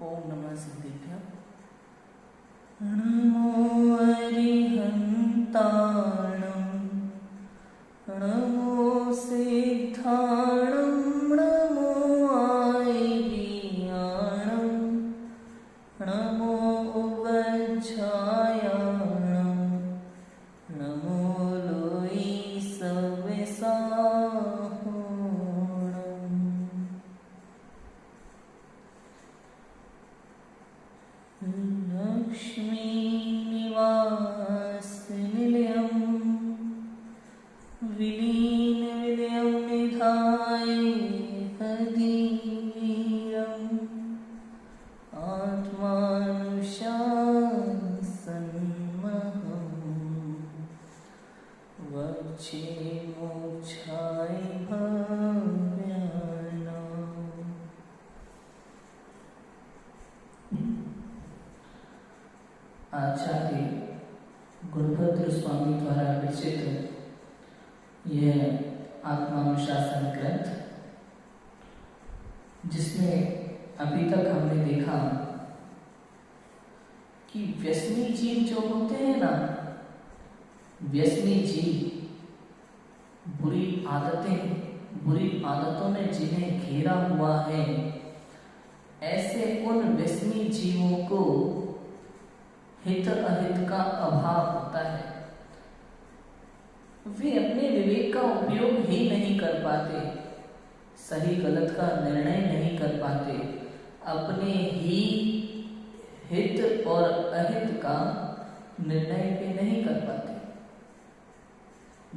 ओम नमः सिद्धेभ्यः। नमो अरिहन्ताणं नमो सिद्धाणं नमो आयर्याणं नमो वज्रायाणं नमो लोई सवेसाहोणं। लक्ष्मी निवास निलयं विलीन विलयं निधाय हदीरम् आत्मानुशासनमहं वक्षे मोक्षाय भव्यानाम्। आचार्य गुरुभद्र स्वामी द्वारा विरचित यह आत्मानुशासन ग्रंथ, जिसमें अभी तक हमने देखा कि व्यसनी जीव जो होते हैं ना, व्यसनी जीव बुरी आदतों ने जिन्हें घेरा हुआ है, ऐसे उन व्यसनी जीवों को हित अहित का अभाव होता है। वे अपने विवेक का उपयोग ही नहीं कर पाते, सही गलत का निर्णय नहीं कर पाते, अपने ही हित और अहित का निर्णय भी नहीं कर पाते।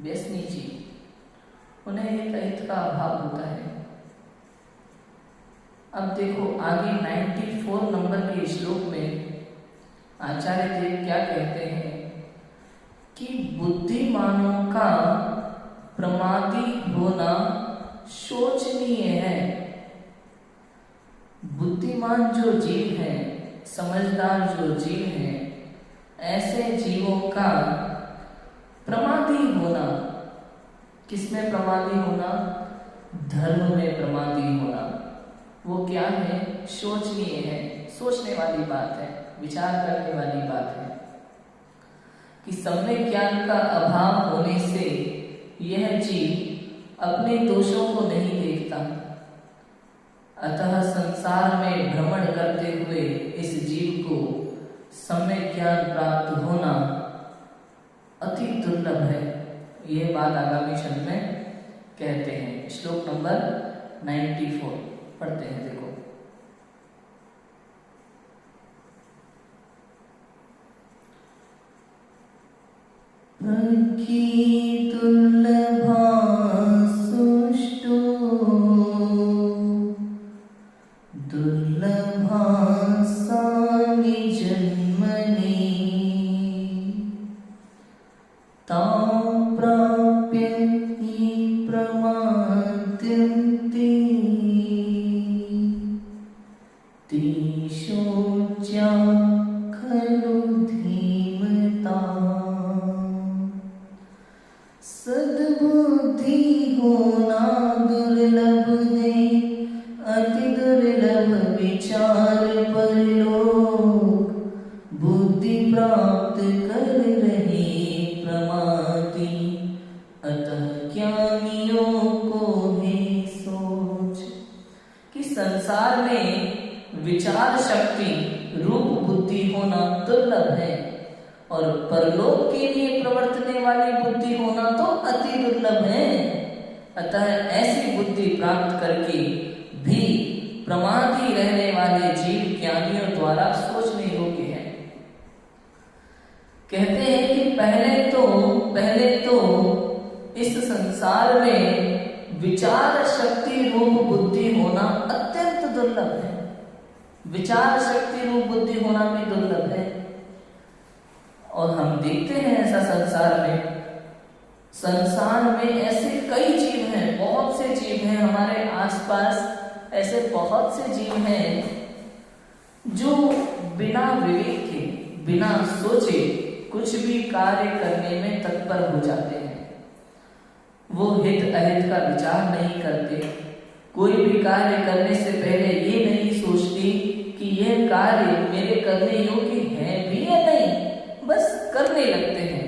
व्यसनी जीव, उन्हें हित अहित का अभाव होता है। अब देखो आगे 94 नंबर के श्लोक में आचार्य देव क्या कहते हैं कि बुद्धिमानों का प्रमादी होना शोचनीय है। बुद्धिमान जो जीव हैं, समझदार जो जीव हैं, ऐसे जीवों का प्रमादी होना, किसमें प्रमादी होना? धर्म में प्रमादी होना। वो क्या है? शोचनीय है, सोचने वाली बात है, विचार करने वाली बात है कि सम्यक ज्ञान का अभाव होने से यह जीव अपने दोषों को नहीं देखता। अतः संसार में भ्रमण करते हुए इस जीव को सम्यक ज्ञान प्राप्त होना अति दुर्लभ है। यह बात आगामी शब्द में कहते हैं। श्लोक नंबर 94 पढ़ते हैं। देखो, दुर्लभा सुष्टु दुर्लभा सानि जन्मनि तां प्राप्य हि प्रमाद्यन्ते तेषोऽज्ञा खलु धीमता। सद्बुद्धि होना दुर्लभ है, अति दुर्लभ विचार पर लोग बुद्धि प्राप्त कर रहे प्रमादी। अतः ज्ञानियों को है सोच कि संसार में विचार शक्ति रूप बुद्धि होना दुर्लभ है और परलोक के लिए प्रवर्तने वाली बुद्धि होना तो अति दुर्लभ है। अतः ऐसी बुद्धि प्राप्त करके भी प्रमादी रहने वाले जीव ज्ञानियों द्वारा सोचने योग्य है। कहते हैं कि पहले तो इस संसार में विचार शक्ति रूप बुद्धि होना अत्यंत दुर्लभ है। विचार शक्ति रूप बुद्धि होना भी दुर्लभ है। और हम देखते हैं ऐसा संसार में ऐसे कई जीव हैं, बहुत से जीव हैं हमारे आसपास, ऐसे बहुत से जीव हैं जो बिना विवेक के, बिना सोचे कुछ भी कार्य करने में तत्पर हो जाते हैं। वो हित अहित का विचार नहीं करते, कोई भी कार्य करने से पहले ये नहीं सोचती कि यह कार्य मेरे करने योग्य है भी या नहीं, बस करने लगते हैं।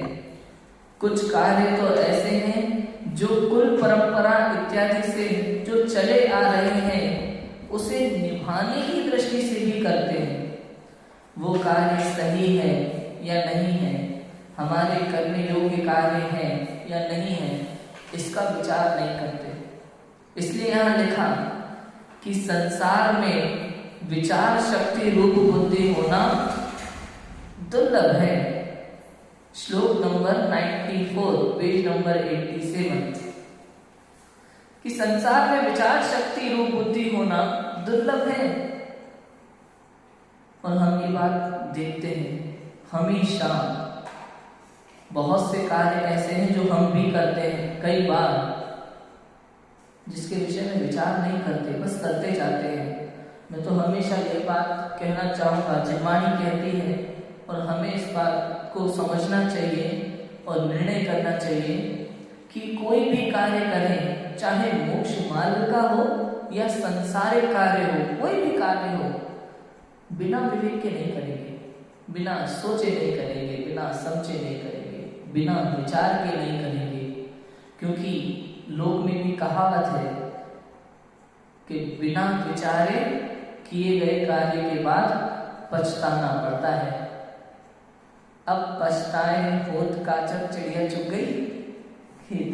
कुछ कार्य तो ऐसे हैं जो कुल परंपरा इत्यादि से जो चले आ रहे हैं उसे निभाने की दृष्टि से भी करते हैं। वो कार्य सही है या नहीं है, हमारे करने योग्य कार्य है या नहीं है, इसका विचार नहीं करते। इसलिए यहाँ लिखा कि संसार में विचार शक्ति रूप बुद्धि होना दुर्लभ है। श्लोक नंबर 94 पेज नंबर 87 कि संसार में विचार शक्ति रूप बुद्धि होना दुर्लभ है। और हम ये बात देखते हैं हमेशा। बहुत से कार्य ऐसे हैं जो हम भी करते हैं कई बार, जिसके विषय में विचार नहीं करते, बस करते जाते हैं। मैं तो हमेशा ये बात कहना चाहूँगा, जिनवाणी कहती है, और हमें इस बात को समझना चाहिए और निर्णय करना चाहिए कि कोई भी कार्य करें, चाहे मोक्ष मार्ग का हो या संसारिक कार्य हो, कोई भी कार्य हो, बिना विवेक के नहीं करेंगे, बिना सोचे नहीं करेंगे, बिना समझे नहीं करेंगे, बिना विचार के नहीं करेंगे। क्योंकि लोक में भी कहावत है कि बिना विचारे किए गए कार्य के बाद पछताना पड़ता है। अब पछताए होत काचक चिड़िया चुग गई खेत।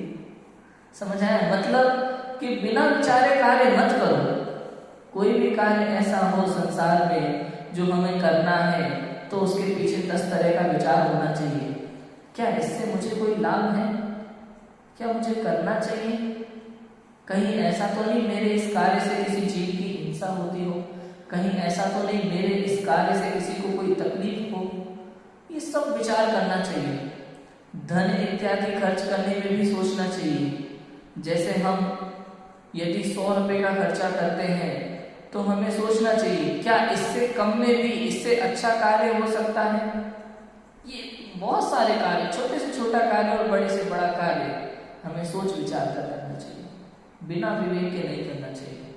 समझ आया? मतलब कि बिना विचारे कार्य मत करो। कोई भी कार्य ऐसा हो संसार में जो हमें करना है तो उसके पीछे 10 तरह का विचार होना चाहिए। क्या इससे मुझे कोई लाभ है? क्या मुझे करना चाहिए? कहीं ऐसा तो नहीं मेरे इस कार्य से किसी जीव की हिंसा होती हो, कहीं ऐसा तो नहीं मेरे इस कार्य से किसी को कोई तकलीफ हो। ये सब विचार करना चाहिए। धन इत्यादि खर्च करने में भी सोचना चाहिए। जैसे हम यदि 100 रुपए का खर्चा करते हैं तो हमें सोचना चाहिए क्या इससे कम में भी इससे अच्छा कार्य हो सकता है। ये बहुत सारे कार्य, छोटे से छोटा कार्य और बड़े से बड़ा कार्य हमें सोच विचार कर करना चाहिए, बिना विवेक के नहीं करना चाहिए।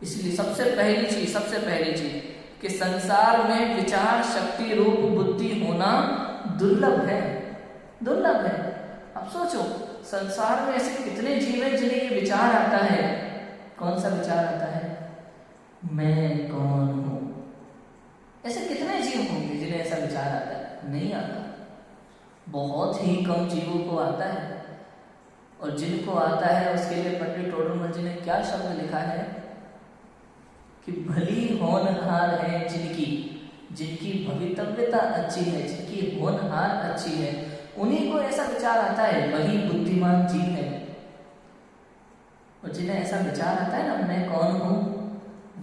इसलिए सबसे पहली चीज कि संसार में विचार शक्ति रूप बुद्धि होना दुर्लभ है, दुर्लभ है। अब सोचो संसार में ऐसे कितने जीव हैं जिन्हें ये विचार आता है। कौन सा विचार आता है? मैं कौन हूं। ऐसे कितने जीव होंगे जिन्हें ऐसा विचार आता है? नहीं आता। बहुत ही कम जीवों को आता है। और जिनको आता है उसके लिए पंडित टोडरमल जी ने क्या शब्द लिखा है कि भली होनहार है जिनकी भवितव्यता अच्छी है, जिनकी होनहार अच्छी है, उन्हीं को ऐसा विचार आता है, वही बुद्धिमान जीव है। और जिन्हें ऐसा विचार आता है ना मैं कौन हूं,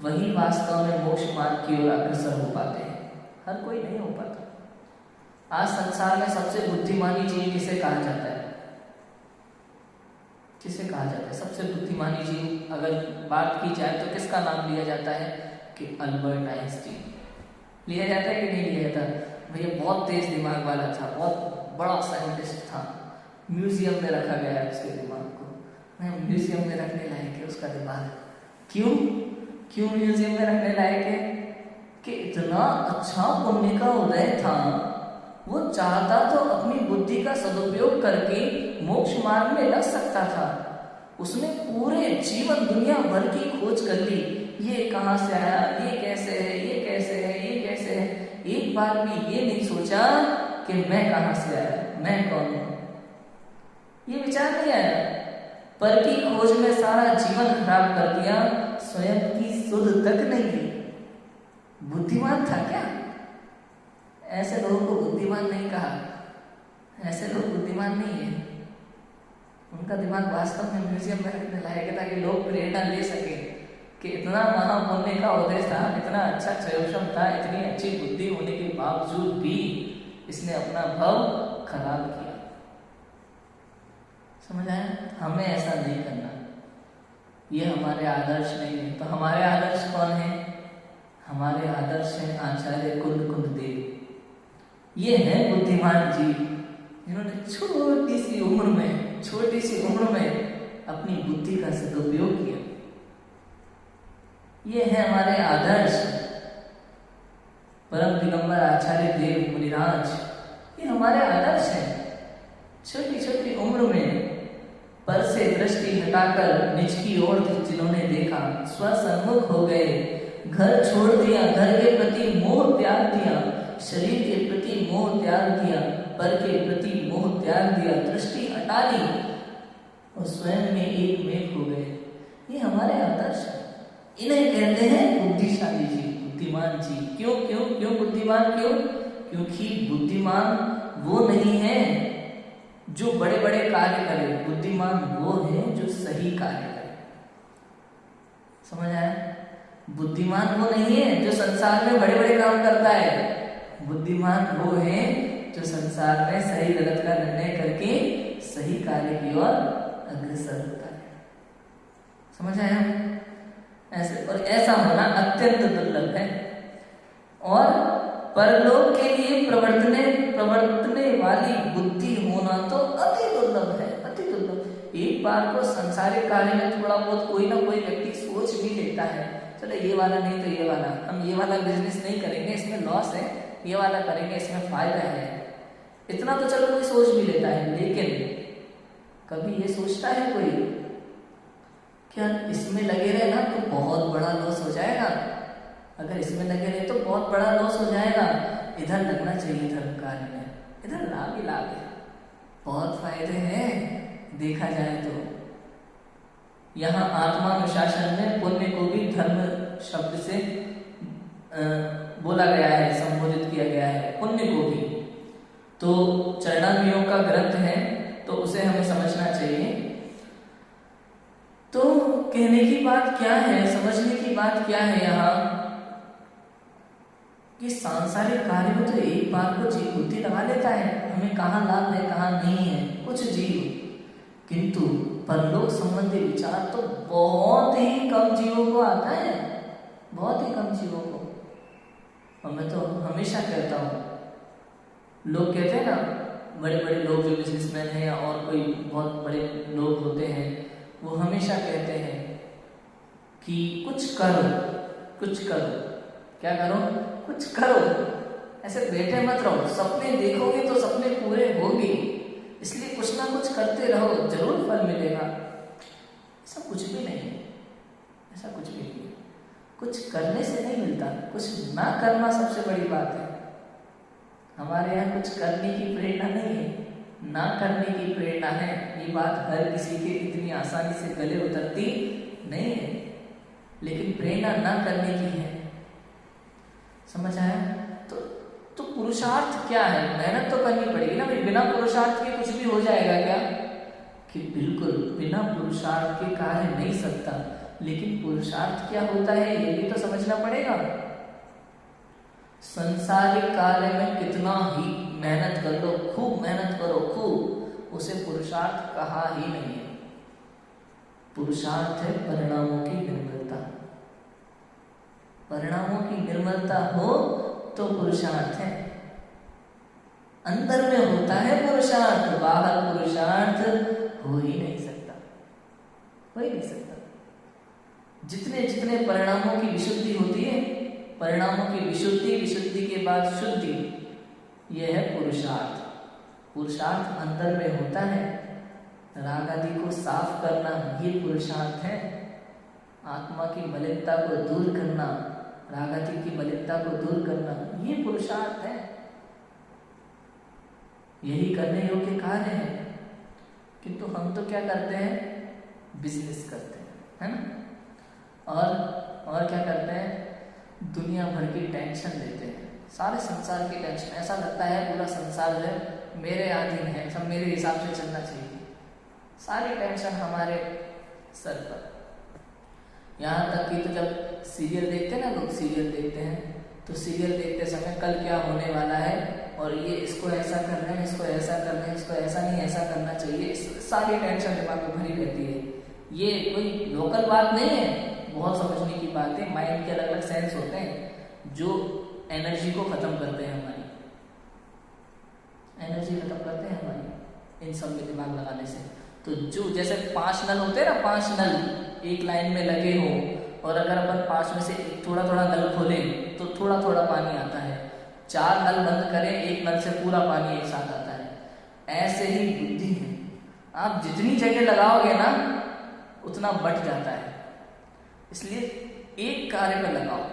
वही वास्तव में मोक्ष मार्ग की ओर अग्रसर हो पाते हैं। हर कोई नहीं हो पाता। आज संसार में सबसे बुद्धिमानी जीव किसे कहा जाता है? किसे कहा जाता है सबसे बुद्धिमानी जीव? अगर बात की जाए तो किसका नाम लिया जाता है कि अल्बर्ट आइंस्टीन। लिया जाता है कि नहीं लिया जाता? भैया बहुत तेज दिमाग वाला था, बहुत बड़ा साइंटिस्ट था, म्यूजियम में रखा गया है उसके दिमाग को। म्यूजियम में रखने लायक है उसका दिमाग। क्यों म्यूजियम में रखने लायक है? कि इतना अच्छा पुण्य का उदय था, वो चाहता तो अपनी बुद्धि का सदुपयोग करके मोक्ष मार्ग में लग सकता था। उसने पूरे जीवन दुनिया भर की खोज कर ली, ये कहाँ से आया, ये कैसे है, ये कैसे है, ये कैसे है। एक बार भी ये नहीं सोचा कि मैं कहाँ से आया, मैं कौन हूं। ये विचार नहीं आया। पर की खोज में सारा जीवन खराब कर दिया, स्वयं की सुध तक नहीं ली। बुद्धिमान था क्या? ऐसे लोगों को बुद्धिमान नहीं कहा। ऐसे लोग बुद्धिमान नहीं है। उनका दिमाग वास्तव में म्यूजियम में रखने लायक है ताकि लोग प्रेरणा ले सके कि इतना महापुण्य का उदय था, इतना अच्छा क्षयोक्षम था, इतनी अच्छी बुद्धि होने के बावजूद भी इसने अपना भव खराब किया। समझ आया? हमें ऐसा नहीं करना। ये हमारे आदर्श नहीं है। तो हमारे आदर्श कौन है? हमारे आदर्श हैं आचार्य कुंद देव। ये है बुद्धिमान जीव जिन्होंने छोटी सी उम्र में अपनी बुद्धि का सदुपयोग किया। ये है हमारे आदर्श। परम दिगंबर आचार्य देव मुनिराज, ये हमारे आदर्श हैं। छोटी छोटी उम्र में पर से दृष्टि हटाकर निज की ओर जिन्होंने देखा, स्वसन्मुख हो गए, घर छोड़ दिया, घर के प्रति मोह त्याग दिया, शरीर के प्रति मोह त्याग दिया, पर के प्रति मोह त्याग दिया, दृष्टि हटा ली और स्वयं में एक मेघ हो गए। ये हमारे आदर्श हैं। इन्हें कहते हैं बुद्धिशाली जी, बुद्धिमान जी। क्यों क्यों क्यों बुद्धिमान? क्यों? क्योंकि बुद्धिमान वो नहीं है जो बड़े बड़े कार्य करे, बुद्धिमान वो है जो सही कार्य करे। समझ आया? बुद्धिमान वो नहीं है जो संसार में बड़े बड़े काम करता है, बुद्धिमान वो है जो संसार में सही गलत का निर्णय करके सही कार्य की ओर अग्रसर होता है। समझ आया? ऐसे और ऐसा होना अत्यंत दुर्लभ है। और परलोक के लिए प्रवर्तने वाली बुद्धि होना तो अति दुर्लभ है, अति दुर्लभ। एक बार को संसारिक कार्य में थोड़ा बहुत कोई ना कोई व्यक्ति सोच भी लेता है, चलो ये वाला नहीं तो ये वाला, हम ये वाला बिजनेस नहीं करेंगे, इसमें लॉस है, ये वाला करेंगे, इसमें फायदा है, इतना तो चलो कोई सोच भी लेता है। लेकिन कभी ये सोचता है कोई क्या इसमें लगे रहे ना तो बहुत बड़ा लॉस हो जाएगा, अगर इसमें लगे रहे तो बहुत बड़ा लॉस हो जाएगा, इधर लगना चाहिए धर्म कार्य में, इधर लाभ ही लाभ है, बहुत फायदे हैं देखा जाए तो। यहाँ आत्मानुशासन में पुण्य को भी धर्म शब्द से बोला गया है, संबोधित किया गया है, पुण्य को भी। तो चरणामृत का ग्रंथ है तो उसे हमें समझना चाहिए। तो कहने की बात क्या है, समझने की बात क्या है यहाँ कि सांसारिक कार्य में तो एक बार को जीव बुद्धि लगा लेता है, हमें कहाँ लाभ है कहाँ नहीं है, कुछ जीव, किंतु परलोक संबंधी विचार तो बहुत ही कम जीवों को आता है, बहुत ही कम जीवों को। और मैं तो हमेशा कहता हूँ, लोग कहते हैं ना, बड़े बड़े लोग जो बिजनेसमैन हैं और कोई बहुत बड़े लोग होते हैं, वो हमेशा कहते हैं कि कुछ करो, कुछ करो, क्या करो, कुछ करो, ऐसे बैठे मत रहो, सपने देखोगे तो सपने पूरे होंगे, इसलिए कुछ ना कुछ करते रहो, जरूर फल मिलेगा। ऐसा कुछ भी नहीं है, ऐसा कुछ भी नहीं है। कुछ करने से नहीं मिलता, कुछ ना करना सबसे बड़ी बात है। हमारे यहाँ कुछ करने की प्रेरणा नहीं है, ना करने की प्रेरणा है। ये बात हर किसी के इतनी आसानी से गले उतरती नहीं है, लेकिन प्रेरणा ना करने की है। समझ आया? तो पुरुषार्थ क्या है? मेहनत तो करनी पड़ेगी ना भाई, बिना पुरुषार्थ के कुछ भी हो जाएगा क्या? कि बिल्कुल बिना पुरुषार्थ के कार्य नहीं सकता, लेकिन पुरुषार्थ क्या होता है ये भी तो समझना पड़ेगा। संसारिक कार्य में कितना ही मेहनत कर लो, खूब मेहनत करो खूब, उसे पुरुषार्थ कहा ही नहीं है। पुरुषार्थ है परिणामों की निर्मलता। परिणामों की निर्मलता हो तो पुरुषार्थ है। अंदर में होता है पुरुषार्थ, बाहर पुरुषार्थ हो ही नहीं सकता, हो ही नहीं सकता। जितने जितने परिणामों की विशुद्धि होती है, परिणामों की विशुद्धि, विशुद्धि के बाद शुद्धि, यह है पुरुषार्थ। पुरुषार्थ अंदर में होता है, राग आदि को साफ करना ये पुरुषार्थ है। आत्मा की मलिनता को दूर करना, राग आदि की मलिनता को दूर करना, ये पुरुषार्थ है। यही करने योग्य कार्य है। किंतु हम तो क्या करते हैं, बिजनेस करते हैं, है ना। और क्या करते हैं, दुनिया भर की टेंशन लेते हैं, सारे संसार की टेंशन। ऐसा लगता है पूरा संसार जो है मेरे अधीन है, सब मेरे हिसाब से चलना चाहिए। सारी टेंशन हमारे सर पर। यहाँ तक कि तो जब सीरियल देखते हैं ना लोग, सीरियल देखते हैं तो सीरियल देखते समय कल क्या होने वाला है, और ये इसको ऐसा करना है, इसको ऐसा करना है, इसको ऐसा नहीं ऐसा करना चाहिए, सारी टेंशन दिमाग में भरी रहती है। ये कोई लोकल बात नहीं है, बहुत समझने की बात है। माइंड के अलग अलग सेंस होते हैं जो एनर्जी को खत्म करते हैं, हमारी एनर्जी खत्म करते हैं हमारी इन सब में दिमाग लगाने से। तो जो जैसे 5 नल होते हैं ना, 5 नल एक लाइन में लगे हो, और अगर अपन 5 में से थोड़ा थोड़ा नल खोलें तो थोड़ा थोड़ा पानी आता है। 4 नल बंद करें, एक नल से पूरा पानी एक साथ आता है। ऐसे ही बुद्धि है, आप जितनी जगह लगाओगे ना उतना बढ़ जाता है। इसलिए एक कार्य पर लगाओ,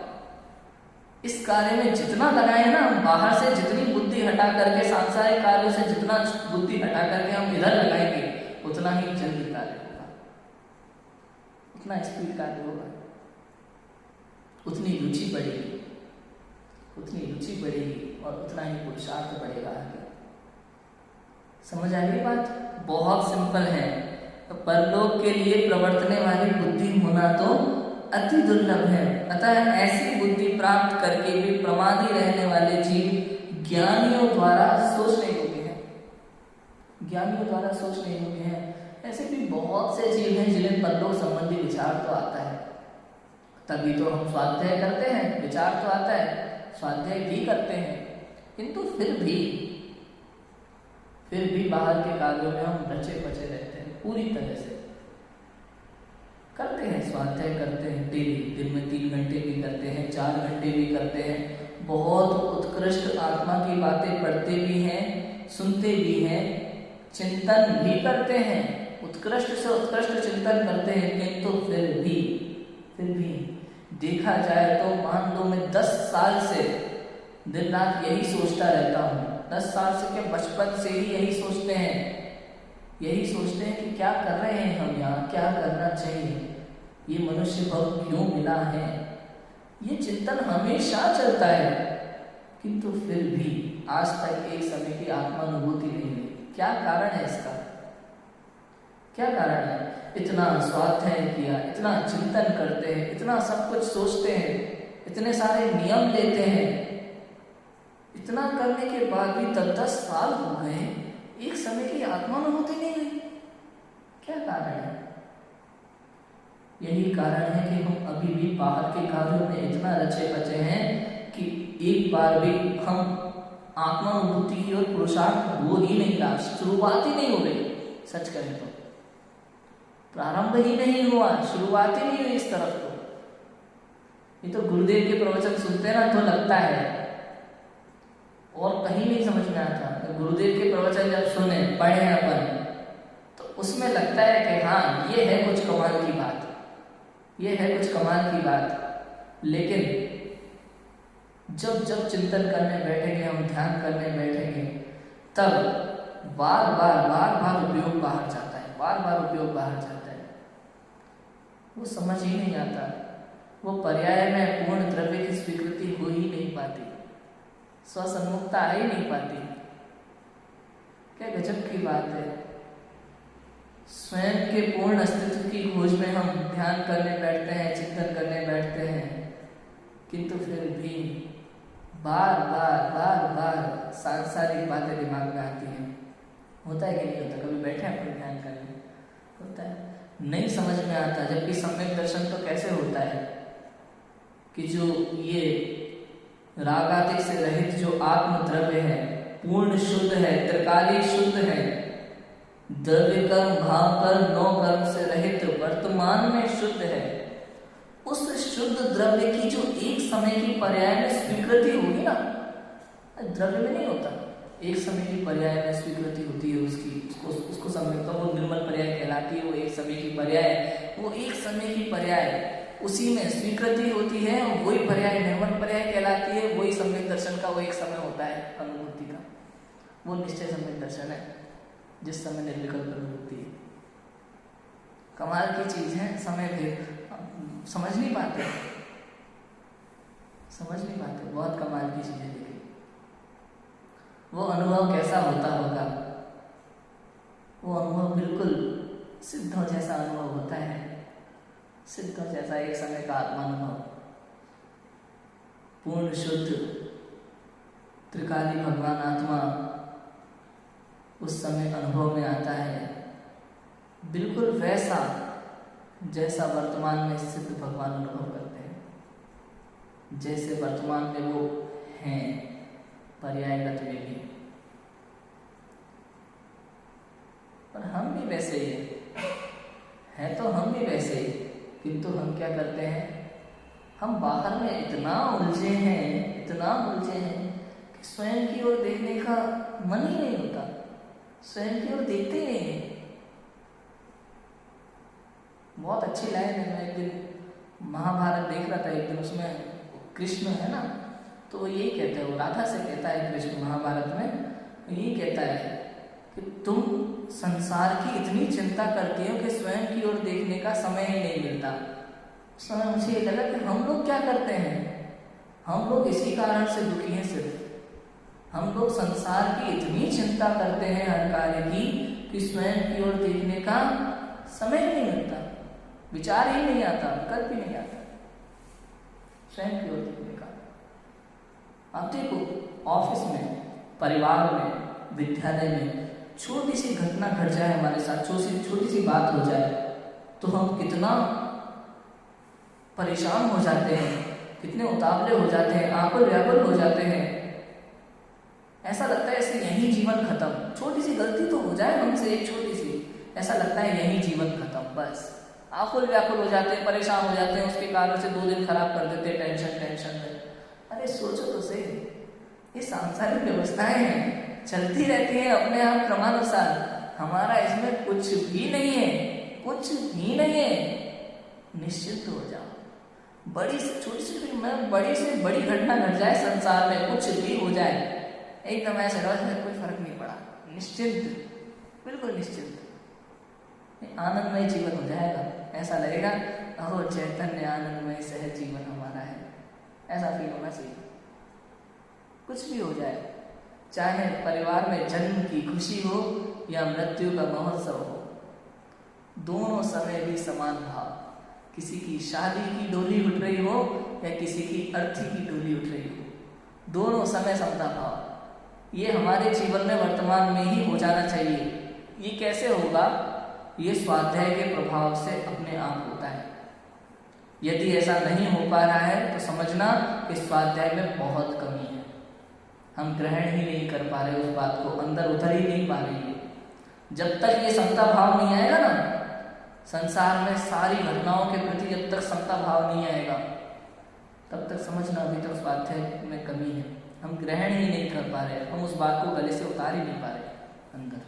इस कार्य में जितना लगाए ना, बाहर से जितनी बुद्धि हटा करके, सांसारिक कार्यों से जितना बुद्धि हटा करके हम इधर लगाएंगे उतना ही जल्दी कार्य होगा, उतना स्पीड कार्य होगा, उतनी रुचि बढ़ेगी, उतनी रुचि बढ़ेगी और उतना ही पुरुषार्थ बढ़ेगा आगे। समझ आ गई बात? बहुत सिंपल है। तो परलोक के लिए प्रवर्तने वाली बुद्धि होना तो अति दुर्लभ है। अतः ऐसी बुद्धि प्राप्त करके भी प्रमादी रहने वाले जीव ज्ञानियों द्वारा सोचने योग्य हैं, ज्ञानियों द्वारा सोचने योग्य हैं। ऐसे भी बहुत से जीव हैं जिन्हें परलोक संबंधी विचार तो आता है, तभी तो हम स्वाध्याय करते हैं, विचार तो आता है, स्वाध्याय भी करते हैं, किंतु फिर भी बाहर के कार्यों में हम रचे बचे रहते हैं। पूरी तरह से करते हैं, स्वाध्याय करते हैं डेली, दिन में 3 घंटे भी करते हैं, 4 घंटे भी करते हैं, बहुत उत्कृष्ट आत्मा की बातें पढ़ते भी हैं, सुनते भी हैं, चिंतन भी करते हैं, उत्कृष्ट से उत्कृष्ट चिंतन करते हैं, किंतु फिर भी देखा जाए तो मान लो मैं 10 साल से दिन रात यही सोचता रहता हूँ, 10 साल से क्या, बचपन से ही यही सोचते हैं कि क्या कर रहे हैं हम यहाँ, क्या करना चाहिए, ये मनुष्य भाव क्यों मिला है, ये चिंतन हमेशा चलता है, किंतु फिर भी आज तक एक समय की आत्मानुभूति नहीं हुई। क्या कारण है इसका? क्या कारण है? इतना स्वाध्याय किया, इतना चिंतन करते हैं, इतना सब कुछ सोचते हैं, इतने सारे नियम लेते हैं, इतना करने के बाद भी 10 साल हो गए, एक समय की आत्मानुभूति नहीं हुई। क्या कारण है? यही कारण है कि हम अभी भी बाहर के कार्यों में इतना रचे बचे हैं कि एक बार भी हम आत्मानुभूति की ओर पुरुषार्थ हो ही नहीं रहा, शुरुआत ही नहीं हो रही। सच कहें तो प्रारंभ ही नहीं हुआ, शुरुआत ही नहीं हुई इस तरफ। तो ये तो गुरुदेव के प्रवचन सुनते ना तो लगता है, और कहीं नहीं समझ में आता। तो गुरुदेव के प्रवचन जब सुने पढ़े अपन, तो उसमें लगता है कि हाँ ये है कुछ कमाल की बात, ये है कुछ कमाल की बात। लेकिन जब चिंतन करने बैठेंगे, हम ध्यान करने बैठेंगे, तब बार बार उपयोग बाहर जाता है, बार उपयोग बाहर जाता है। वो समझ ही नहीं आता, वो पर्याय में पूर्ण द्रव्य की स्वीकृति हो ही नहीं पाती, स्वसन्मुखता आ ही नहीं पाती। क्या गजब की बात है। स्वयं के पूर्ण अस्तित्व की खोज में हम ध्यान करने बैठते हैं, चिंतन करने बैठते हैं, किंतु फिर भी बार सांसारिक बातें दिमाग में आती हैं। होता है कि नहीं होता? कभी बैठे हैं अपन ध्यान करने? होता है, नहीं समझ में आता। जबकि सम्यक दर्शन तो कैसे होता है कि जो ये रागादिक से रहित जो आत्म द्रव्य है, पूर्ण शुद्ध है, त्रिकाली शुद्ध है, द्रव्य कर्म भाव कर्म 9 कर्म से रहित वर्तमान में शुद्ध है, उस शुद्ध द्रव्य की जो एक समय की पर्याय में स्वीकृति होगी ना, द्रव्य में नहीं होता, एक समय की पर्याय में स्वीकृति होती है उसको सम्यक, तो वो निर्मल पर्याय कहलाती है। वो एक समय की पर्याय, वो एक समय की पर्याय उसी में स्वीकृति होती है, और वही पर्याय निर्मल पर्याय कहलाती है। वही सम्यक दर्शन का वो एक समय होता है अनुभूति का, वो निश्चय सम्यक दर्शन है जिस समय निर्विकल्प अनुभूति है। कमाल की चीज है। समय भेद समझ नहीं पाते, बहुत कमाल की चीज है। देखिए वो अनुभव कैसा होता होगा, वो अनुभव बिल्कुल सिद्धों जैसा अनुभव होता है, सिद्धों जैसा एक समय का आत्मानुभव, पूर्ण शुद्ध त्रिकाली भगवान आत्मा उस समय अनुभव में आता है, बिल्कुल वैसा जैसा वर्तमान में सिद्ध भगवान अनुभव करते हैं, जैसे वर्तमान में वो हैं पर्यायगत में भी। और हम भी वैसे ही हैं, तो हम भी वैसे ही, किंतु हम क्या करते हैं, हम बाहर में इतना उलझे हैं स्वयं की ओर देखने का मन ही नहीं होता, स्वयं की ओर देखते ही नहीं है। बहुत अच्छी लाइन है। मैं एक दिन महाभारत देख रहा था, एक दिन उसमें कृष्ण है ना, तो वो यही कहते हैं, वो राधा से कहता है कृष्ण महाभारत में, यही कहता है कि तुम संसार की इतनी चिंता करती हो कि स्वयं की ओर देखने का समय ही नहीं मिलता। उस समय मुझे ये लगा कि हम लोग क्या करते हैं, हम लोग इसी कारण से दुखी हैं। सिर्फ हम लोग संसार की इतनी चिंता करते हैं हर कार्य की कि स्वयं की ओर देखने का समय ही नहीं मिलता, विचार ही नहीं आता, विकल्प ही नहीं आता स्वयं की ओर देखने का। आप देखो ऑफिस में, परिवार में, विद्यालय में छोटी सी घटना घट जाए हमारे साथ, छोटी सी बात हो जाए तो हम कितना परेशान हो जाते हैं, कितने उतावले हो जाते हैं, आकुल व्याकुल हो जाते हैं। ऐसा लगता है ऐसे यही जीवन खत्म। छोटी सी गलती तो हो जाए हमसे, एक छोटी सी, ऐसा लगता है यही जीवन खत्म, बस आकुल व्याकुल हो जाते हैं, परेशान हो जाते हैं, उसके कारण से 2 दिन खराब कर देते हैं टेंशन में। अरे सोचो तो सही, ये सांसारिक व्यवस्थाएं हैं, चलती रहती है अपने आप क्रमानुसार, हमारा इसमें कुछ भी नहीं है, कुछ भी नहीं है। निश्चिंत हो जाओ। बड़ी से छोटी सी मैं बड़ी से बड़ी घटना घट जाए संसार में, कुछ भी हो जाए, एकदम ऐसे कोई फर्क नहीं पड़ा, निश्चिंत, बिल्कुल निश्चिंत, आनंदमय जीवन हो जाएगा। ऐसा लगेगा अहो चैतन्य आनंदमय सहज जीवन हमारा है, ऐसा फील होना चाहिए। कुछ भी हो जाए, चाहे परिवार में जन्म की खुशी हो या मृत्यु का महोत्सव हो, दोनों समय भी समान भाव। किसी की शादी की डोली उठ रही हो या किसी की अर्थी की डोली उठ रही हो, दोनों समय समता भाव। ये हमारे जीवन में वर्तमान में ही हो जाना चाहिए। ये कैसे होगा? ये स्वाध्याय के प्रभाव से अपने आप होता है। यदि ऐसा नहीं हो पा रहा है तो समझना कि स्वाध्याय में बहुत कमी है, हम ग्रहण ही नहीं कर पा रहे उस बात को, अंदर उतर ही नहीं पा रही है। जब तक ये समता भाव नहीं आएगा ना, संसार में सारी घटनाओं के प्रति जब तक समता भाव नहीं आएगा, तब तक समझना अभी तक स्वाध्याय में कमी है, हम ग्रहण ही नहीं कर पा रहे, हम उस बात को गले से उतार ही नहीं पा रहे, अंदर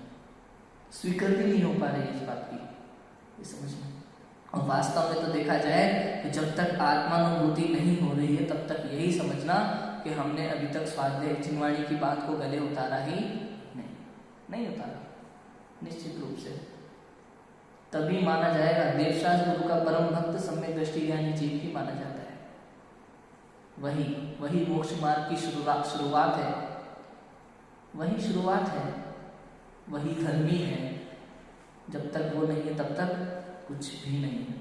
स्वीकृति नहीं हो पा रही इस बात की, ये समझना। और वास्तव में तो देखा जाए कि जब तक आत्मानुभूति नहीं हो रही है तब तक यही समझना कि हमने अभी तक स्वाध्याय चिन्वाणी की बात को गले उतारा ही नहीं उतारा, निश्चित रूप से। तभी माना जाएगा देवशास गुरु का परम भक्त सम्यक दृष्टि ज्ञानी जीव ही माना जाता है। वही मोक्ष मार्ग की शुरुआत है, वही शुरुआत है, वही धर्मी है। जब तक वो नहीं है तब तक कुछ भी नहीं है।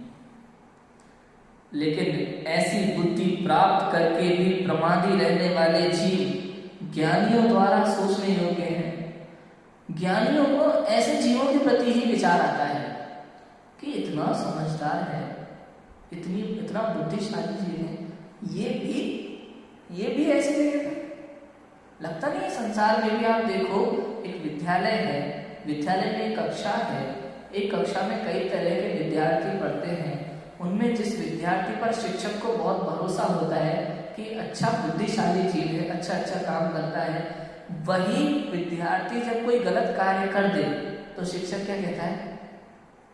लेकिन ऐसी बुद्धि प्राप्त करके भी प्रमादी रहने वाले जीव ज्ञानियों द्वारा सोचने योग्य हैं। ज्ञानियों को ऐसे जीवों के प्रति ही विचार आता है कि इतना समझदार है, इतना बुद्धिशाली जीव है, ये भी ऐसे जगह पे लगता नहीं है। संसार में भी आप देखो, एक विद्यालय है, विद्यालय में एक कक्षा है, एक कक्षा में कई तरह के विद्यार्थी पढ़ते हैं। उनमें जिस विद्यार्थी पर शिक्षक को बहुत भरोसा होता है कि अच्छा बुद्धिशाली जीव है, अच्छा काम करता है, वही विद्यार्थी जब कोई गलत कार्य कर दे तो शिक्षक क्या कहता है?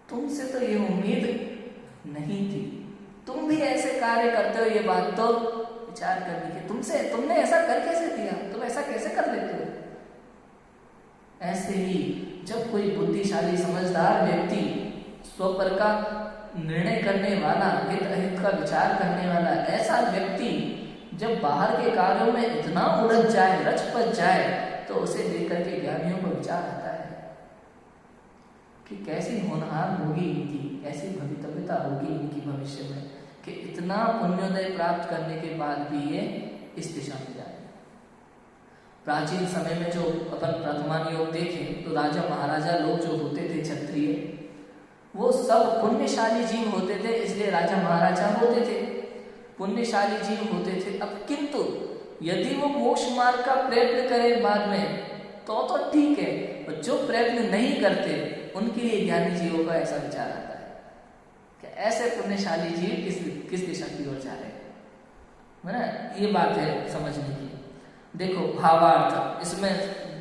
तुमसे तो ये उम्मीद नहीं थी, तुम भी ऐसे कार्य करते हो, ये बात तो विचार करने की, तुमने ऐसा कर कैसे दिया, तुम ऐसा कैसे कर लेते हो? ऐसे ही जब कोई बुद्धिशाली समझदार व्यक्ति स्वपर का निर्णय करने वाला, हित अहित का विचार करने वाला ऐसा व्यक्ति जब बाहर के कार्यों में इतना उलझ जाए, रचपच जाए, तो उसे लेकर के ज्ञानियों को विचार आता है कि कैसी होनहार होगी इनकी, कैसी भवितव्यता होगी इनकी भविष्य में, कि इतना पुण्योदय प्राप्त करने के बाद भी ये इस दिशा में जाए। प्राचीन समय में जो अपन वर्तमान योग देखें तो राजा महाराजा लोग जो होते थे, क्षत्रिय, वो सब पुण्यशाली जीव होते थे, इसलिए राजा महाराजा होते थे, पुण्यशाली जीव होते थे। अब किंतु यदि वो मोक्ष मार्ग का प्रयत्न करें बाद में तो ठीक है, और जो प्रयत्न नहीं करते उनके लिए ज्ञानी जीवों का ऐसा विचार आता है कि ऐसे पुण्यशाली जीव किस दिशा की ओर जा रहे हैं, है ना? ये बात है समझने की। देखो भावार्थ इसमें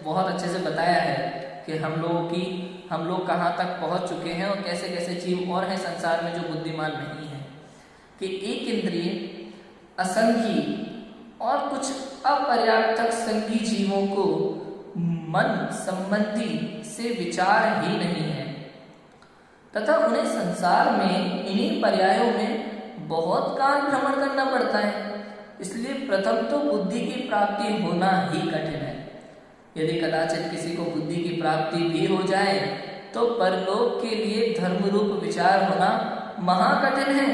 बहुत अच्छे से बताया है कि हम लोग कहाँ तक पहुँच चुके हैं और कैसे कैसे जीव और हैं संसार में जो बुद्धिमान नहीं है। कि एक इंद्रिय असंगी और कुछ अपर्याप्तक संगी जीवों को मन संबंधी से विचार ही नहीं है तथा उन्हें संसार में इन्हीं पर्यायों में बहुत काल भ्रमण करना पड़ता है। इसलिए प्रथम तो बुद्धि की प्राप्ति होना ही कठिन है। यदि कदाचित किसी को बुद्धि की प्राप्ति भी हो जाए तो परलोक के लिए धर्म रूप विचार होना महाकठिन है।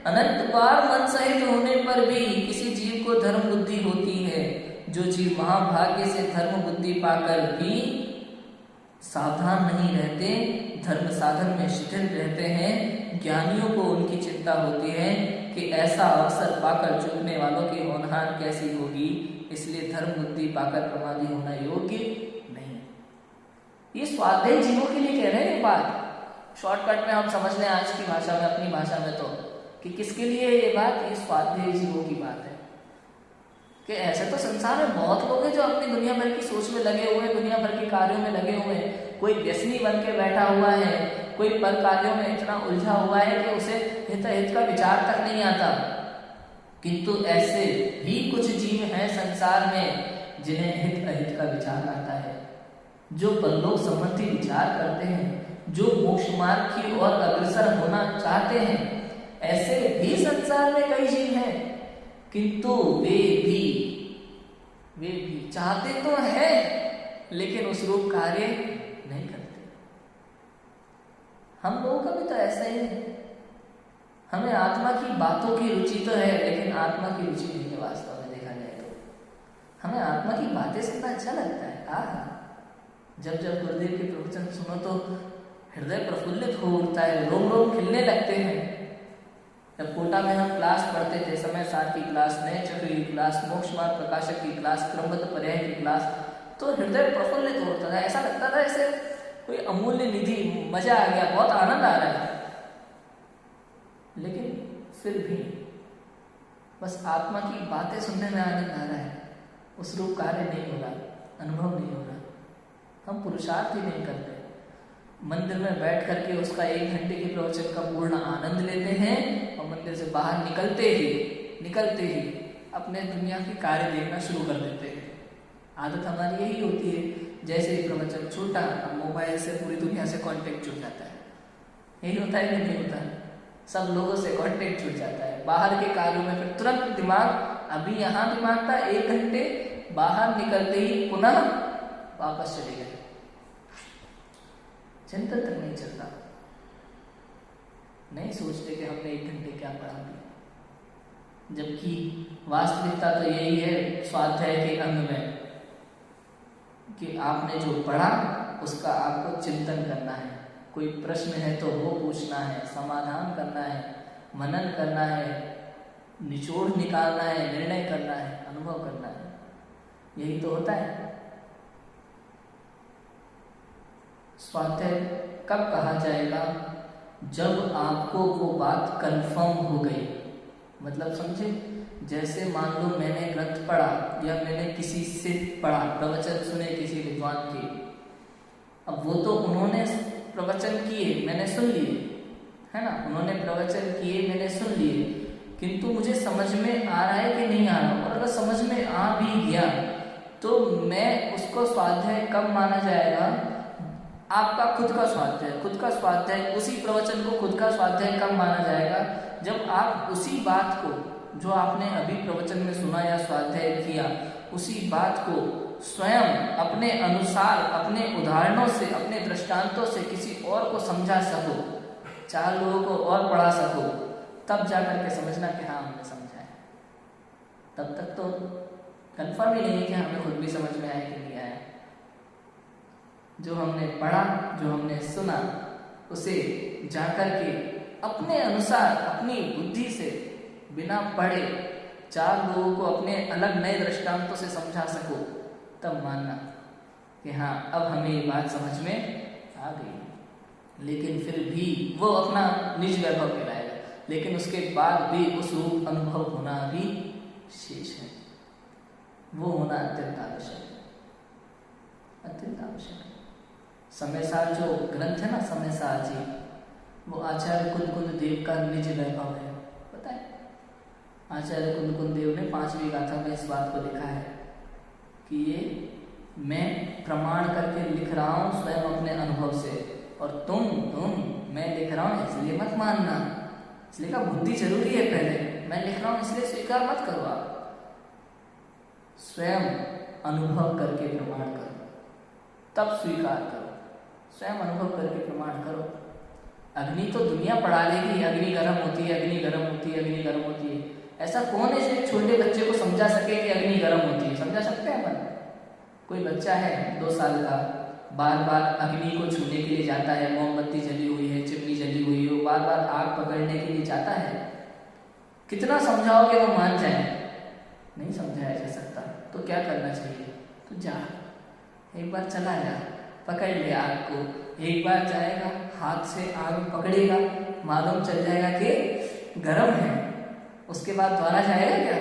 अनंत बार मन सहित होने पर भी किसी जीव को धर्म बुद्धि होती है। जो जीव महाभाग्य से धर्म बुद्धि पाकर भी सावधान नहीं रहते, धर्म साधन में शिथिल रहते हैं, ज्ञानियों को उनकी चिंता होती है कि ऐसा अवसर पाकर चूकने वालों की होनहार कैसी होगी। इसलिए धर्म बुद्धि पाकर प्रमादी होना योग्य नहीं। ये स्वाध्याय जीवों के लिए कह रहे हैं ये बात। शॉर्टकट में हम समझ लें आज की भाषा में, अपनी भाषा में तो कि किसके लिए ये बात, ये स्वाध्याय जीवों की बात है। कि ऐसे तो संसार में बहुत लोग हैं जो अपनी दुनिया भर की सोच में लगे हुए हैं, दुनिया भर के कार्यों में लगे हुए हैं। कोई व्यसनी बन के बैठा हुआ है, कोई पर कार्यों में इतना उलझा हुआ है कि उसे हित का विचार तक नहीं आता। किंतु ऐसे भी कुछ जीव हैं संसार में जिन्हें हित अहित का विचार आता है, जो परलोक संबंधी विचार करते हैं, जो मोक्ष मार्ग की ओर अग्रसर होना चाहते हैं। ऐसे भी संसार में कई जीव हैं, किंतु वे भी चाहते तो हैं लेकिन उस रूप कार्य नहीं करते। हम लोगों का भी तो ऐसा ही है। हमें आत्मा की बातों की रुचि तो है लेकिन आत्मा की रुचि नहीं है। वास्तव में देखा जाए तो हमें आत्मा की बातें सुनना अच्छा लगता है। जब गुरुदेव के प्रवचन सुनो तो हृदय प्रफुल्लित हो उठता है, रोम रोम खिलने लगते हैं। जब कोटा में हम क्लास पढ़ते थे, समय सार की क्लास, नए चक्र की क्लास, मोक्ष मार्ग प्रकाशक की क्लास, क्रमबद्ध पर्याय की क्लास, तो हृदय प्रफुल्लित होता था। ऐसा लगता था जैसे कोई अमूल्य निधि, मजा आ गया, बहुत आनंद आ रहा है। लेकिन फिर भी बस आत्मा की बातें सुनने में आनंद आ रहा है, उस रूप कार्य नहीं हो रहा, अनुभव नहीं हो रहा। हम पुरुषार्थ ही नहीं करते। मंदिर में बैठ करके उसका 1 घंटे के प्रवचन का पूर्ण आनंद लेते हैं और मंदिर से बाहर निकलते ही अपने दुनिया के कार्य देखना शुरू कर देते हैं। आदत हमारी यही होती है। जैसे ही प्रवचन छूटा, मोबाइल से पूरी दुनिया से कांटेक्ट छूट जाता है। यही होता है कि नहीं होता है? सब लोगों से कांटेक्ट छूट जाता है। बाहर के कार्यों में फिर तुरंत दिमाग, अभी यहाँ दिमाग था 1 घंटे, बाहर निकलते ही पुनः वापस चले गए। चिंतन तक नहीं चलता, नहीं सोचते कि हमने 1 घंटे क्या पढ़ा दिया। जबकि वास्तविकता तो यही है स्वाध्याय के अंग में कि आपने जो पढ़ा उसका आपको चिंतन करना है। कोई प्रश्न है तो वो पूछना है, समाधान करना है, मनन करना है, निचोड़ निकालना है, निर्णय करना है, अनुभव करना है। यही तो होता है। स्वाध्याय कब कहा जाएगा? जब आपको वो बात कंफर्म हो गई। मतलब समझे, जैसे मान लो मैंने ग्रंथ पढ़ा या मैंने किसी से पढ़ा, प्रवचन सुने किसी विद्वान के। अब वो तो उन्होंने प्रवचन किए, मैंने सुन लिए, है ना। उन्होंने प्रवचन किए, मैंने सुन लिए, किंतु मुझे समझ में आ रहा है कि नहीं आ रहा। और अगर समझ में आ भी गया तो मैं उसको स्वाध्याय कब माना जाएगा? आपका खुद का स्वाध्याय, उसी प्रवचन को खुद का स्वाध्याय कब माना जाएगा? जब आप उसी बात को जो आपने अभी प्रवचन में सुना या स्वाध्याय किया, उसी बात को स्वयं अपने अनुसार, अपने उदाहरणों से, अपने दृष्टांतों से किसी और को समझा सको, 4 लोगों को और पढ़ा सको, तब जाकर के समझना कि हाँ हमने समझा है। तब तक तो कंफर्म ही नहीं है कि हमें खुद भी समझ में आया कि नहीं आया। जो हमने पढ़ा, जो हमने सुना, उसे जाकर के अपने अनुसार, अपनी बुद्धि से, बिना पढ़े 4 लोगों को अपने अलग नए दृष्टांतों से समझा सको, तब मानना कि हाँ अब हमें ये बात समझ में आ गई। लेकिन फिर भी वो अपना निज वैभव कहलाएगा, लेकिन उसके बाद भी उस रूप अनुभव होना भी शेष है। वो होना अत्यंत आवश्यक है, अत्यंत आवश्यक है। समयसार जो ग्रंथ है ना, समयसार जी, वो आचार्य कुंद देव का निज वैभव है, पता है। आचार्य कुंद देव ने 5वीं गाथा में इस बात को लिखा है कि ये मैं प्रमाण करके लिख रहा हूँ स्वयं अपने अनुभव से, और तुम मैं लिख रहा हूँ इसलिए मत मानना, इसलिए का बुद्धि जरूरी है, पहले मैं लिख रहा हूँ इसलिए स्वीकार मत करो, आप स्वयं अनुभव करके प्रमाण करो, तब स्वीकार करो। स्वयं अनुभव करके प्रमाण करो। अग्नि तो दुनिया पढ़ा लेगी, अग्नि गर्म होती है, अग्नि गर्म होती है, अग्नि गर्म होती है। ऐसा कौन है जो छोटे बच्चे को समझा सके कि अग्नि गर्म होती है? समझा सकते हैं अपन? कोई बच्चा है 2 साल का, बार बार अग्नि को छूने के लिए जाता है, मोमबत्ती जली हुई है, चिमनी जली हुई है, वो बार बार आग पकड़ने के लिए जाता है, कितना समझाओगे वो मान जाए? नहीं समझाया जा सकता। तो क्या करना चाहिए? तो जा, एक बार चला जा, पकड़ ले आग को, एक बार जाएगा, हाथ से आग पकड़ेगा, मालूम चल जाएगा कि गर्म है, उसके बाद दोबारा जाएगा क्या?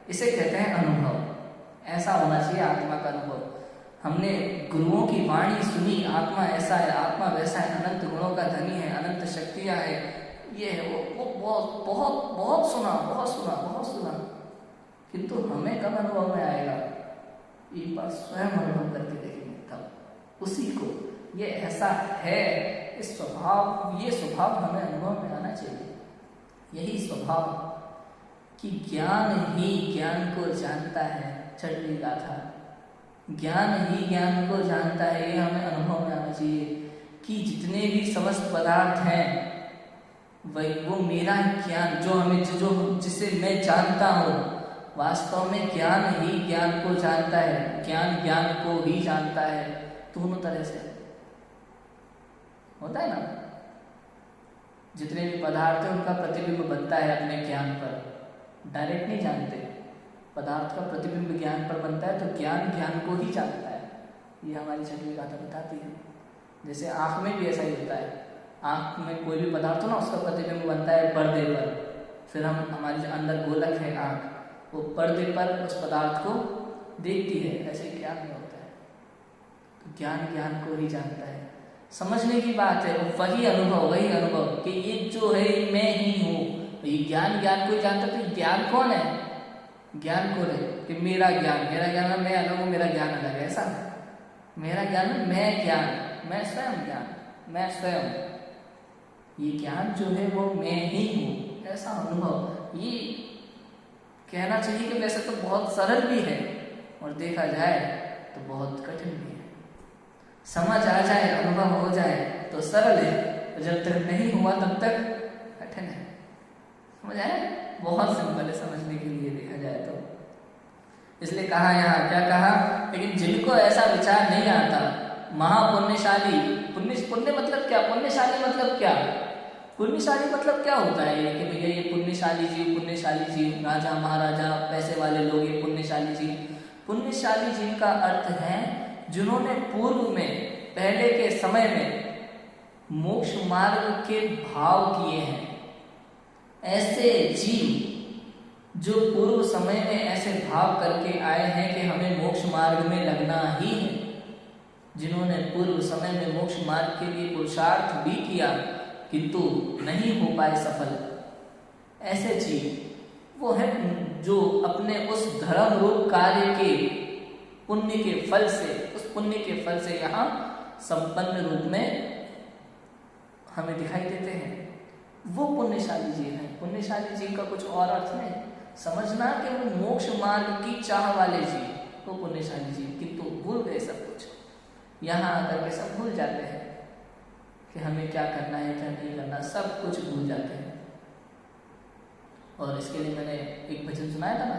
इसे कहते हैं अनुभव। ऐसा होना चाहिए आत्मा का अनुभव। हमने गुरुओं की वाणी सुनी, आत्मा ऐसा है, आत्मा वैसा है, अनंत गुणों का धनी है, अनंत शक्तियां है, ये है वो बहुत बहुत बहुत सुना, बहुत सुना, बहुत सुना, किंतु हमें कब अनुभव में आएगा? एक बार स्वयं अनुभव करके देखेंगे तब उसी को ये ऐसा है, इस स्वभाव, ये स्वभाव हमें अनुभव में आना चाहिए। यही स्वभाव कि ज्ञान ही ज्ञान को जानता है, 6वीं गाथा, ज्ञान ही ज्ञान को जानता है, ये हमें अनुभव में आना चाहिए कि जितने भी समस्त पदार्थ हैं वही वो मेरा ज्ञान, जो हमें जो जिसे मैं जानता हूँ, वास्तव में ज्ञान ही ज्ञान को जानता है, ज्ञान ज्ञान को ही जानता है। दोनों तरह से होता है ना। जितने भी पदार्थ है उनका प्रतिबिंब बनता है अपने ज्ञान पर, डायरेक्ट नहीं जानते। पदार्थ का प्रतिबिंब ज्ञान पर बनता है, तो ज्ञान ज्ञान को ही जानता है। ये हमारी 6वीं गाथा बताती है। जैसे आँख में भी ऐसा ही होता है, आँख में कोई भी पदार्थ हो ना, उसका प्रतिबिंब बनता है पर्दे पर, फिर हम हमारी जो अंदर गोलक है आँख, वो पर्दे पर उस पदार्थ को देखती है। ऐसे ज्ञान में होता है, तो ज्ञान ज्ञान को ही जानता है। समझने की बात है, वही अनुभव, वही अनुभव कि ये जो है मैं ही हूँ। ये ज्ञान ज्ञान को ही जानता, तो ज्ञान कौन है? ज्ञान कौन है? कि मेरा ज्ञान है, मैं अलग हूँ, मेरा ज्ञान अलग है। ऐसा मेरा ज्ञान है, मैं ज्ञान, मैं स्वयं ज्ञान, मैं स्वयं, ये ज्ञान जो है वो मैं ही हूँ। ऐसा अनुभव, ये कहना चाहिए कि वैसे तो बहुत सरल भी है, और देखा जाए तो बहुत कठिन भी है। समझ आ जाए, अनुभव हो जाए तो सरल है, तो जब तक नहीं हुआ तब तक कठिन है। समझ आए? बहुत सिंपल है समझने के लिए, देखा जाए तो। इसलिए कहा यहाँ, क्या कहा? लेकिन जिनको ऐसा विचार नहीं आता, महापुण्यशाली, पुण्य मतलब क्या? पुण्यशाली मतलब क्या? पुण्यशाली मतलब क्या होता है? ये कि भैया ये पुण्यशाली जीव, राजा महाराजा पैसे वाले लोग, ये पुण्यशाली जीव। पुण्यशाली जीव का अर्थ है जिन्होंने पूर्व में, पहले के समय में मोक्ष मार्ग के भाव किए हैं। ऐसे जीव जो पूर्व समय में ऐसे भाव करके आए हैं कि हमें मोक्ष मार्ग में लगना ही है, जिन्होंने पूर्व समय में मोक्ष मार्ग के लिए पुरुषार्थ भी किया किंतु नहीं हो पाए सफल, ऐसे जीव वो है जो अपने उस धर्म रूप कार्य के पुण्य के फल से, उस पुण्य के फल से यहाँ संपन्न रूप में हमें दिखाई देते हैं। वो पुण्यशाली जीव है। पुण्यशाली जीव का कुछ और अर्थ नहीं, समझना कि वो मोक्ष मार्ग की चाह वाले जीव, वो पुण्यशाली जीव, किंतु भूल गए सब कुछ। यहाँ आकर के सब भूल जाते हैं कि हमें क्या करना है, क्या नहीं करना, सब कुछ भूल जाते हैं। और इसके लिए मैंने एक भजन सुनाया था ना,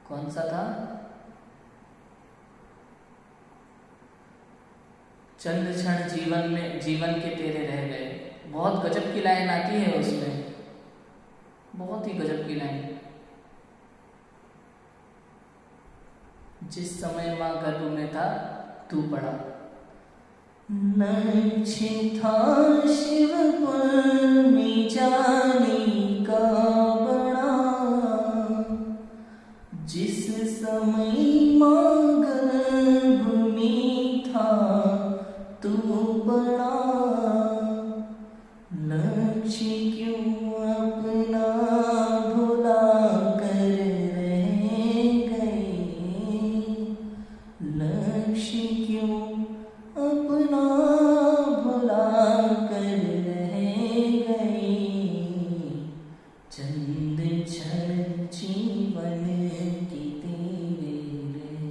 कौन सा था? चंद क्षण जीवन के तेरे रह गए। बहुत गजब की लाइन आती है उसमें, बहुत ही गजब की लाइन। जिस समय माँ गर्भ में था तू पड़ा, नक्षि था शिवपुर में जाने का बड़ा, जिस क्षण जीवन की तेरे रह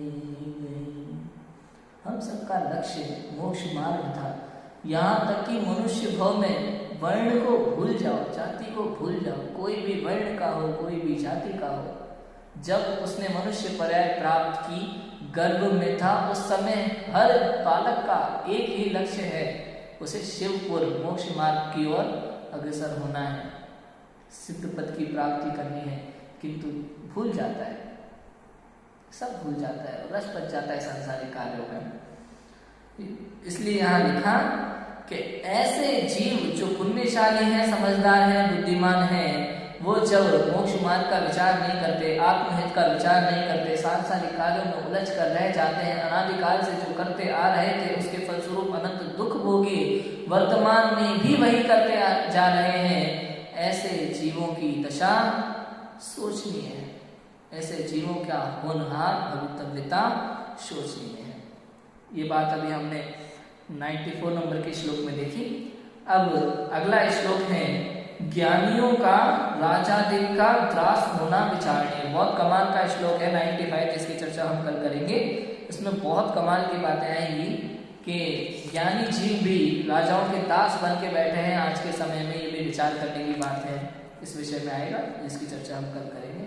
गई। हम सबका लक्ष्य मोक्ष मार्ग था। यहाँ तक कि मनुष्य भव में वर्ण को भूल जाओ, जाति को भूल जाओ, कोई भी वर्ण का हो, कोई भी जाति का हो। जब उसने मनुष्य पर्याय प्राप्त की, गर्भ में था, उस समय हर बालक का एक ही लक्ष्य है, उसे शिवपुर मोक्ष मार्ग की ओर अग्रसर होना है, सिद्ध पद की प्राप्ति करनी है। किंतु भूल जाता है, सब भूल जाता है, रस बच जाता है सांसारिक कार्यों में। इसलिए यहाँ लिखा कि ऐसे जीव जो पुण्यशाली हैं, समझदार हैं, बुद्धिमान हैं, वो जब मोक्ष मार्ग का विचार नहीं करते, आत्महित का विचार नहीं करते, सांसारिक कार्यों में उलझ कर रह जाते हैं, अनादिकाल से जो करते आ रहे थे उसके फलस्वरूप अनंत दुख भोगी वर्तमान में भी वही करते जा रहे हैं, ऐसे जीवों की दशा सोचनीय है। ऐसे जीवों का होनहार भवितव्यता सोचनीय है। ये बात अभी हमने 94 नंबर के श्लोक में देखी। अब अगला श्लोक है, ज्ञानियों का राजादिक का त्रास होना विचारणीय। बहुत कमाल का श्लोक है 95, जिसकी चर्चा हम कल करेंगे। इसमें बहुत कमाल की बातें आएंगी कि ज्ञानी जीव भी राजाओं के दास बन के बैठे हैं आज के समय में, ये भी विचार करने की बात है। इस विषय में आएगा, जिसकी चर्चा हम कल करेंगे।